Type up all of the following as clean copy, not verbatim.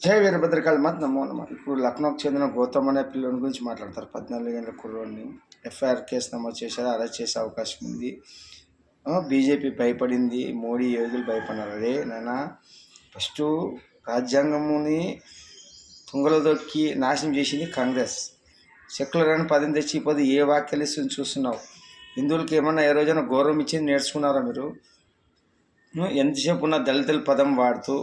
జై వీరభద్రకాళి మత్ నమో నమ. ఇప్పుడు లక్నోకి చెందిన గౌతమ్ అనే పిల్లని గురించి మాట్లాడతారు. 14 ఏళ్ళ కుర్రోడిని ఎఫ్ఐఆర్ కేసు నమోదు చేశారు. అరెస్ట్ చేసే అవకాశం ఉంది. బీజేపీ భయపడింది, మోడీ యోగులు భయపడినారు. అదే నాన్న, ఫస్ట్ రాజ్యాంగముని తుంగలో దొక్కి నాశనం చేసింది కాంగ్రెస్. సెక్యులర్ అని పదం తెచ్చి ఇప్పుడు ఏ వాక్యాలు చూస్తున్నావు? హిందువులకి ఏమన్నా ఏ రోజైనా గౌరవం ఇచ్చింది నేర్చుకున్నారా మీరు? ఎంతసేపు ఉన్న దళితుల పదం వాడుతూ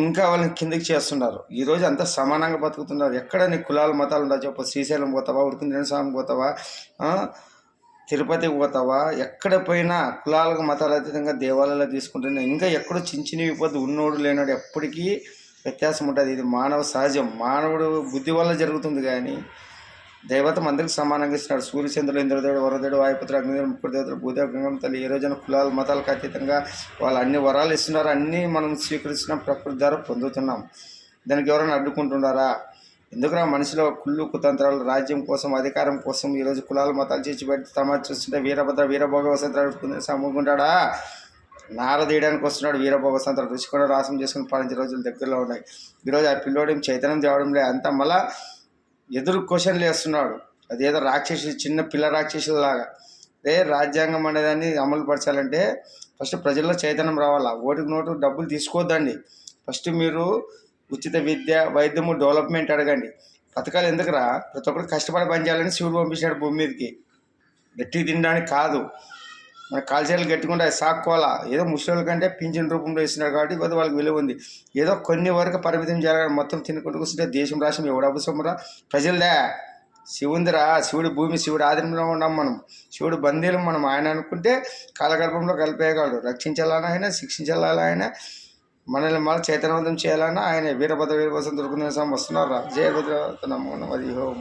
ఇంకా వాళ్ళని కిందకి చేస్తున్నారు. ఈరోజు అంతా సమానంగా బతుకుతున్నారు. ఎక్కడ నీ కులాల మతాలు ఉండవు చెప్పు. శ్రీశైలం పోతావా, ఉడుకుందిన స్వామి పోతావా, తిరుపతికి పోతావా, ఎక్కడ పోయినా కులాలకు మతాలు అతీతంగా దేవాలయాలు తీసుకుంటున్నా. ఇంకా ఎక్కడో చించినవి పోతే ఉన్నోడు లేనాడు ఎప్పటికీ వ్యత్యాసం ఉంటుంది. ఇది మానవ సహజం, మానవుడు బుద్ధి వల్ల జరుగుతుంది. కానీ దైవతం అందరికి సమానంగా ఇస్తున్నాడు. సూర్యచంద్రుడు, ఇంద్రదేవుడు, వరదేవుడు, వాయుపుత్ర, అగ్నిదేవుడు, ముక్కుడు దేవతలు, భూదేవ, గంగమ్మ తల్లి ఏ రోజున కులాల మతాలకు అతీతంగా వాళ్ళు అన్ని వరాలు ఇస్తున్నారు. అన్నీ మనం స్వీకరిస్తున్నాం, ప్రకృతి ద్వారా పొందుతున్నాం. దానికి ఎవరైనా అడ్డుకుంటున్నారా? ఎందుకురా మనిషిలో కుళ్ళు కుతంత్రాలు, రాజ్యం కోసం, అధికారం కోసం ఈరోజు కులాల మతాలు చేర్చిపెట్టి తమ చూస్తుంటే వీరభోగ వసంత అడుగుతుంది సమ్ముకుంటాడా? నారదీయడానికి వస్తున్నాడు వీరభోగ వసంత రుచి కూడా రాసం చేసుకుని పాలించే రోజులు దగ్గరలో ఉన్నాయి. ఈరోజు ఆ పిల్లోడి చైతన్యం తేవడం లే, అంతా మళ్ళా ఎదురు క్వశ్చన్లు వేస్తున్నాడు. అదేదో రాక్షసి, చిన్న పిల్ల రాక్షసులాగా. రాజ్యాంగం అనేదాన్ని అమలు పరచాలంటే ఫస్ట్ ప్రజల్లో చైతన్యం రావాలా. ఓటుకు నోటు డబ్బులు తీసుకోవద్దండి. ఫస్ట్ మీరు ఉచిత విద్య, వైద్యము, డెవలప్మెంట్ అడగండి. పథకాలు ఎందుకురా? ప్రతి ఒక్కరు కష్టపడి పనిచేయాలని శివుడు పంపించాడు భూమి మీదకి, గట్టికి తినడానికి కాదు. మన కాల్చీలు గట్టుకుంటే అది సాక్కోవాలా. ఏదో ముసలి కంటే పింఛన్ రూపంలో ఇస్తున్నాడు కాబట్టి కొద్ది వాళ్ళకి విలువ ఉంది. ఏదో కొన్ని వరకు పరిమితం చేయాలని మొత్తం తినుకుంటూ కూర్చుంటే దేశం రాష్ట్రం ఎవడు అవసరమురా? ప్రజలదే. శివుందిరా, శివుడి భూమి, శివుడి ఆధీనంలో ఉన్నాం మనం. శివుడు బందీలు మనం. ఆయన అనుకుంటే కాలగర్భంలో కలిపేయగలడు. రక్షించాలన్నా ఆయన, శిక్షించాలన్నా ఆయన, మనల్ని మళ్ళీ చైతన్యవంతం చేయాలన్నా ఆయన. వీరభద్ర కోసం దొరుకుతున్న వస్తున్నారా? జయభద్ర నమో నమః. హరి ఓం.